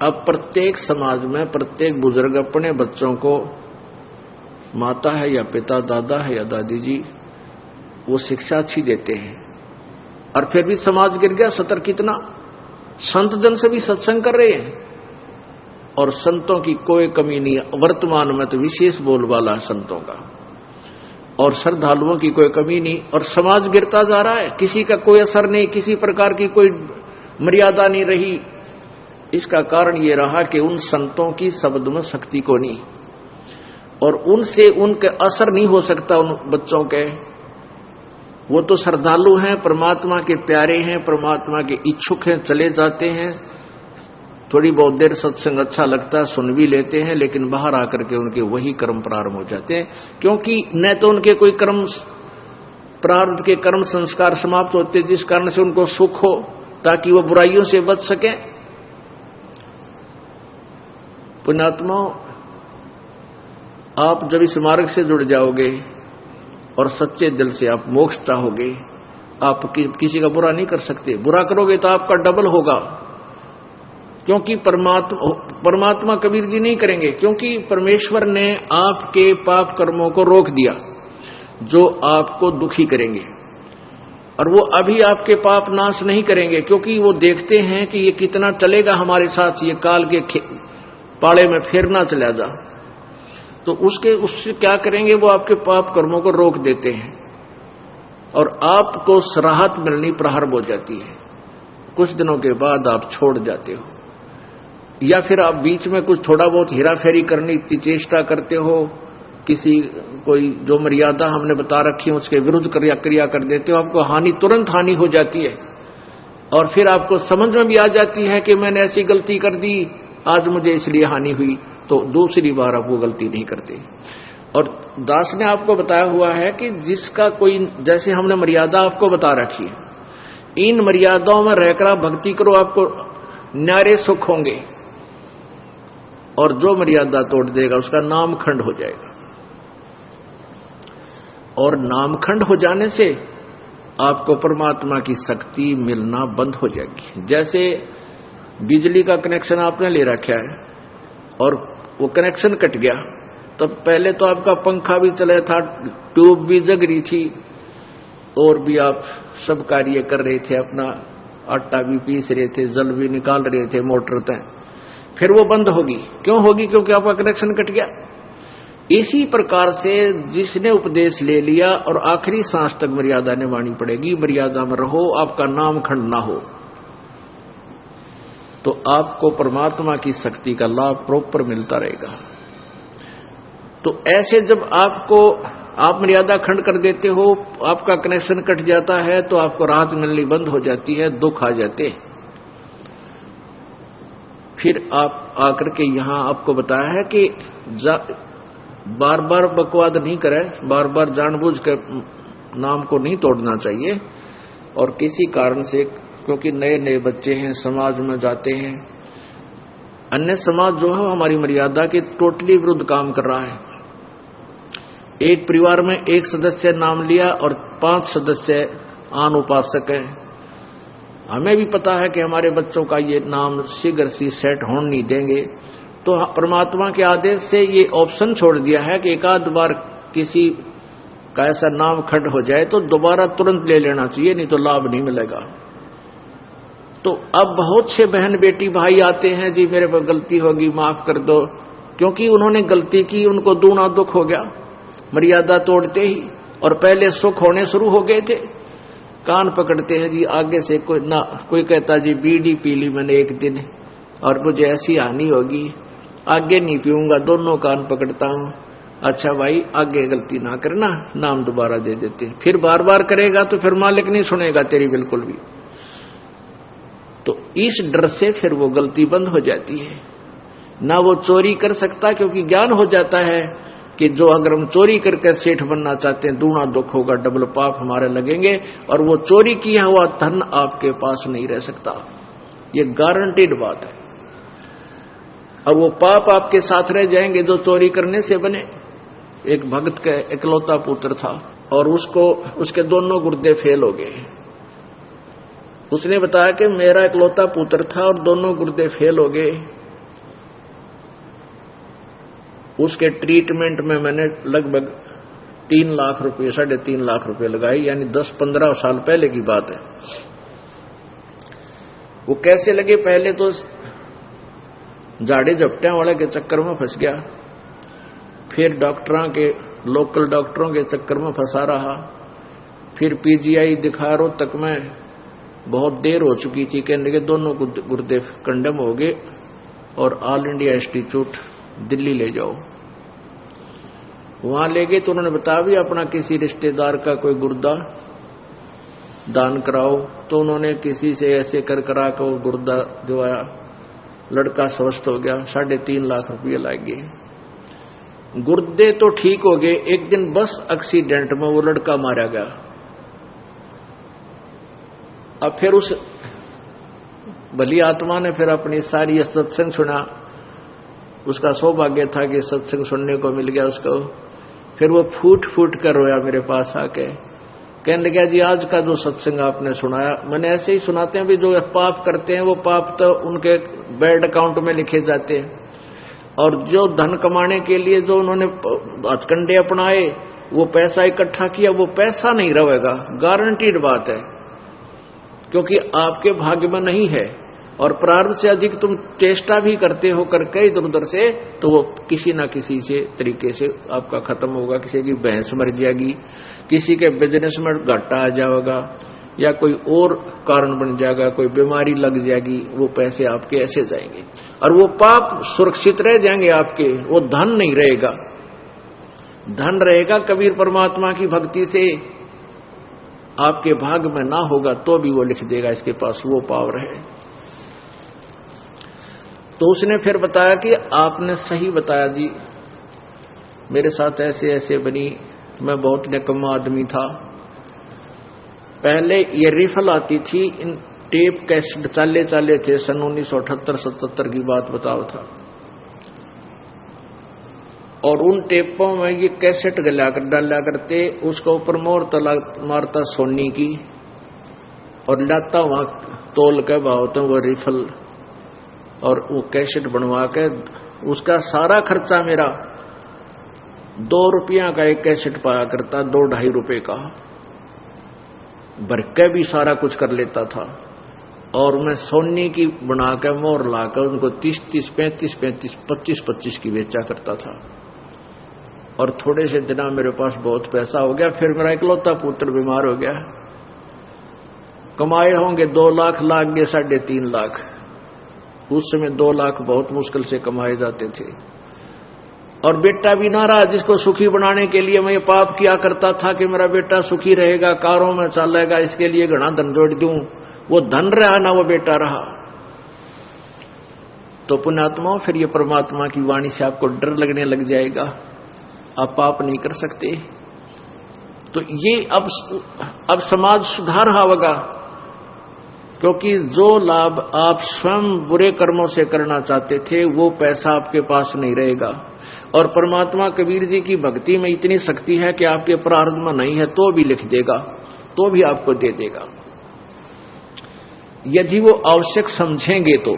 अब प्रत्येक समाज में प्रत्येक बुजुर्ग अपने बच्चों को, माता है या पिता, दादा है या दादी जी, वो शिक्षा अच्छी देते हैं, और फिर भी समाज गिर गया। सतर कितना संत जन से भी सत्संग कर रहे हैं, और संतों की कोई कमी नहीं। वर्तमान में तो विशेष बोलबाला है संतों का, और श्रद्धालुओं की कोई कमी नहीं, और समाज गिरता जा रहा है। किसी का कोई असर नहीं, किसी प्रकार की कोई मर्यादा नहीं रही। इसका कारण ये रहा कि उन संतों की शब्द में शक्ति को नहीं, और उनसे उनके असर नहीं हो सकता उन बच्चों के। वो तो श्रद्धालु हैं, परमात्मा के प्यारे हैं, परमात्मा के इच्छुक हैं, चले जाते हैं, थोड़ी बहुत देर सत्संग अच्छा लगता है, सुन भी लेते हैं, लेकिन बाहर आकर के उनके वही कर्म प्रारंभ हो जाते हैं, क्योंकि न तो उनके कोई कर्म प्रारब्ध के कर्म संस्कार समाप्त होते जिस कारण से उनको सुख हो, ताकि वो बुराइयों से बच सकें। पुण्यात्मा, आप जब इस मार्ग से जुड़ जाओगे और सच्चे दिल से आप मोक्ष चाहोगे, आप किसी का बुरा नहीं कर सकते। बुरा करोगे तो आपका डबल होगा, क्योंकि परमात्मा कबीर जी नहीं करेंगे, क्योंकि परमेश्वर ने आपके पाप कर्मों को रोक दिया जो आपको दुखी करेंगे, और वो अभी आपके पाप नाश नहीं करेंगे, क्योंकि वो देखते हैं कि ये कितना चलेगा हमारे साथ, ये काल के पाड़े में फिर ना चला जा। तो उससे क्या करेंगे, वो आपके पाप कर्मों को रोक देते हैं, और आपको राहत मिलनी प्रारंभ हो जाती है। कुछ दिनों के बाद आप छोड़ जाते हो, या फिर आप बीच में कुछ थोड़ा बहुत हेरा फेरी करने की चेष्टा करते हो, किसी कोई जो मर्यादा हमने बता रखी है उसके विरुद्ध क्रिया कर देते हो, आपको हानि, तुरंत हानि हो जाती है, और फिर आपको समझ में भी आ जाती है कि मैंने ऐसी गलती कर दी, आज मुझे इसलिए हानि हुई, तो दूसरी बार आप वो गलती नहीं करते। और दास ने आपको बताया हुआ है कि जिसका कोई, जैसे हमने मर्यादा आपको बता रखी है, इन मर्यादाओं में रहकर आप भक्ति करो, आपको न्यारे सुख होंगे, और जो मर्यादा तोड़ देगा उसका नामखंड हो जाएगा, और नामखंड हो जाने से आपको परमात्मा की शक्ति मिलना बंद हो जाएगी। जैसे बिजली का कनेक्शन आपने ले रखा है और वो कनेक्शन कट गया, तब पहले तो आपका पंखा भी चला था, ट्यूब भी जग रही थी, और भी आप सब कार्य कर रहे थे, अपना आटा भी पीस रहे थे, जल भी निकाल रहे थे मोटर तक, फिर वो बंद होगी। क्यों होगी? क्योंकि आपका कनेक्शन कट गया। इसी प्रकार से जिसने उपदेश ले लिया और आखिरी सांस तक मर्यादा निभानी पड़ेगी, मर्यादा में रहो, आपका नाम खंड ना हो, तो आपको परमात्मा की शक्ति का लाभ प्रॉपर मिलता रहेगा। तो ऐसे जब आप मर्यादा खंड कर देते हो, आपका कनेक्शन कट जाता है, तो आपको राहत मिलनी बंद हो जाती है, दुख आ जाते हैं। फिर आप आकर के यहां आपको बताया है कि बार बार बकवाद नहीं करें, बार बार जानबूझ कर नाम को नहीं तोड़ना चाहिए, और किसी कारण से, क्योंकि नए नए बच्चे हैं, समाज में जाते हैं, अन्य समाज जो है हमारी मर्यादा के टोटली विरुद्ध काम कर रहा है। एक परिवार में एक सदस्य नाम लिया और 5 सदस्य आन उपासक हैं। हमें भी पता है कि हमारे बच्चों का ये नाम शीघ्र सी सेट होने नहीं देंगे, तो परमात्मा के आदेश से ये ऑप्शन छोड़ दिया है कि एक आध बार किसी का ऐसा नाम खंड हो जाए तो दोबारा तुरंत ले लेना चाहिए, नहीं तो लाभ नहीं मिलेगा। तो अब बहुत से बहन बेटी भाई आते हैं, जी मेरे पर गलती होगी, माफ कर दो, क्योंकि उन्होंने गलती की, उनको दूना दुख हो गया मर्यादा तोड़ते ही, और पहले सुख होने शुरू हो गए थे। कान पकड़ते हैं जी, आगे से कोई कहता जी बीड़ी पी ली मैंने एक दिन और मुझे ऐसी हानि होगी, आगे नहीं पीऊंगा, दोनों कान पकड़ता हूं। अच्छा भाई, आगे गलती ना करना, नाम दोबारा दे देते हैं। फिर बार बार करेगा तो फिर मालिक नहीं सुनेगा तेरी बिल्कुल भी। तो इस डर से फिर वो गलती बंद हो जाती है, ना वो चोरी कर सकता, क्योंकि ज्ञान हो जाता है कि जो अगर हम चोरी करके सेठ बनना चाहते हैं, दूना दुख होगा, डबल पाप हमारे लगेंगे, और वो चोरी किया हुआ धन आपके पास नहीं रह सकता। ये गारंटीड बात है। अब वो पाप आपके साथ रह जाएंगे जो चोरी करने से बने। एक भक्त का इकलौता पुत्र था और उसके दोनों गुर्दे फेल हो गए। उसने बताया कि मेरा इकलौता पुत्र था और दोनों गुर्दे फेल हो गए, उसके ट्रीटमेंट में मैंने लगभग 3 लाख रुपए 3.5 लाख रुपए लगाए, यानी 10-15 साल पहले की बात है। वो कैसे लगे? पहले तो झाड़े झपटियां वाले के चक्कर में फंस गया, फिर लोकल डॉक्टरों के चक्कर में फंसा रहा, फिर पीजीआई दिखा रोहतक में बहुत देर हो चुकी थी, कहने के दोनों गुर्दे कंडम हो गए और ऑल इंडिया इंस्टीट्यूट दिल्ली ले जाओ। वहां ले गए तो उन्होंने बताया भी अपना किसी रिश्तेदार का कोई गुर्दा दान कराओ, तो उन्होंने किसी से ऐसे कर करा कर वो गुर्दा जो आया, लड़का स्वस्थ हो गया। 3.5 लाख रुपये लग गए। गुर्दे तो ठीक हो गए, एक दिन बस एक्सीडेंट में वो लड़का मारा गया। अब फिर उस भली आत्मा ने फिर अपनी सारी सत्संग सुना, उसका सौभाग्य था कि सत्संग सुनने को मिल गया उसको। फिर वो फूट फूट कर रोया मेरे पास आके, कहने लगा जी आज का जो सत्संग आपने सुनाया, मैंने ऐसे ही सुनाते हैं भी जो पाप करते हैं वो पाप तो उनके बैड अकाउंट में लिखे जाते हैं, और जो धन कमाने के लिए जो उन्होंने हथकंडे अपनाए, वो पैसा इकट्ठा किया, वो पैसा नहीं रहेगा, गारंटीड बात है, क्योंकि आपके भाग्य में नहीं है। और प्रारब्ध से अधिक तुम चेष्टा भी करते हो करके इधर उधर से, तो वो किसी ना किसी से तरीके से आपका खत्म होगा। किसी की भैंस मर जाएगी, किसी के बिजनेस में घाटा आ जाएगा, या कोई और कारण बन जाएगा, कोई बीमारी लग जाएगी, वो पैसे आपके ऐसे जाएंगे और वो पाप सुरक्षित रह जाएंगे आपके, वो धन नहीं रहेगा। धन रहेगा कबीर परमात्मा की भक्ति से, आपके भाग में ना होगा तो भी वो लिख देगा इसके पास वो पावर है। तो उसने फिर बताया कि आपने सही बताया जी, मेरे साथ ऐसे ऐसे बनी, मैं बहुत निकम्मा आदमी था। पहले ये रिफल आती थी, इन टेप कैसेट चाले थे, सन 1978-77 की बात बताओ था, और उन टेपों में ये कैसेट डाला करते, उसके ऊपर मोहर मारता सोनी की और लाता वहां तोल के भावता वो रिफल, और वो कैसेट बनवा के उसका सारा खर्चा मेरा 2 रुपया का एक कैसेट पाया करता, 2-2.5 रुपए का भर के भी सारा कुछ कर लेता था। और मैं सोनी की बना के मोहर लाकर उनको 30-30, 35-35, 25-25 की बेचा करता था। और थोड़े से दिना मेरे पास बहुत पैसा हो गया। फिर मेरा इकलौता पुत्र बीमार हो गया, कमाए होंगे 2 लाख, लाग गए 3.5 लाख। उस समय 2 लाख बहुत मुश्किल से कमाए जाते थे। और बेटा भी ना रहा, जिसको सुखी बनाने के लिए मैं ये पाप किया करता था कि मेरा बेटा सुखी रहेगा, कारों में चलेगा, इसके लिए घना धन जोड़ दूं, वो धन रहा ना वो बेटा रहा। तो पुण्यात्माओं, फिर ये परमात्मा की वाणी से आपको डर लगने लग जाएगा, आप पाप नहीं कर सकते। तो ये अब समाज सुधार होगा, क्योंकि जो लाभ आप स्वयं बुरे कर्मों से करना चाहते थे वो पैसा आपके पास नहीं रहेगा। और परमात्मा कबीर जी की भक्ति में इतनी शक्ति है कि आपके प्रारब्ध में नहीं है तो भी लिख देगा, तो भी आपको दे देगा, यदि वो आवश्यक समझेंगे तो।